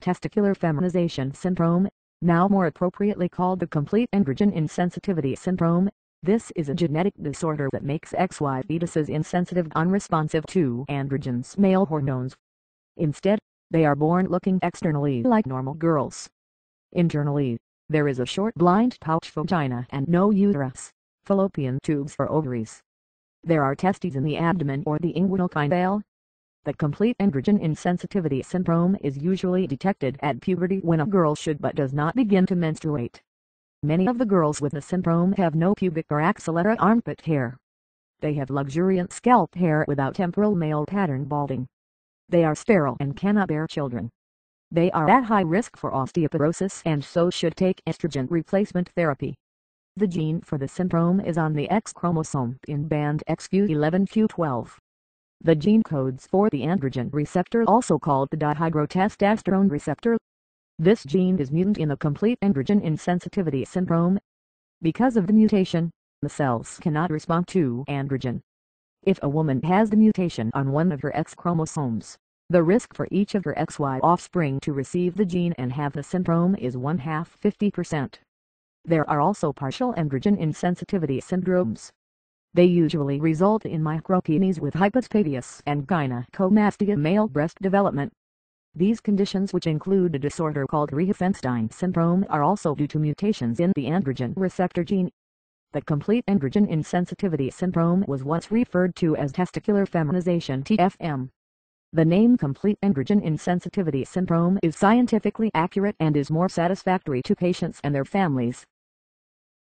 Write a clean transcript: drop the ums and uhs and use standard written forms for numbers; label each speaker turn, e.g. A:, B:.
A: Testicular feminization syndrome, now more appropriately called the complete androgen insensitivity syndrome. This is a genetic disorder that makes XY fetuses insensitive, unresponsive to androgens, male hormones. Instead, they are born looking externally like normal girls. Internally, there is a short blind pouch vagina and no uterus, fallopian tubes or ovaries. There are testes in the abdomen or the inguinal canal. The complete androgen insensitivity syndrome is usually detected at puberty when a girl should but does not begin to menstruate. Many of the girls with the syndrome have no pubic or axillary armpit hair. They have luxuriant scalp hair without temporal male pattern balding. They are sterile and cannot bear children. They are at high risk for osteoporosis and so should take estrogen replacement therapy. The gene for the syndrome is on the X chromosome in band XQ11Q12. The gene codes for the androgen receptor, also called the dihydrotestosterone receptor. This gene is mutant in the complete androgen insensitivity syndrome. Because of the mutation, the cells cannot respond to androgen. If a woman has the mutation on one of her X chromosomes, the risk for each of her XY offspring to receive the gene and have the syndrome is 50%. There are also partial androgen insensitivity syndromes. They usually result in micropenis with hypospadias and gynecomastia, male breast development. These conditions, which include a disorder called Riesenstein syndrome, are also due to mutations in the androgen receptor gene. The complete androgen insensitivity syndrome was once referred to as testicular feminization (TFM). The name complete androgen insensitivity syndrome is scientifically accurate and is more satisfactory to patients and their families.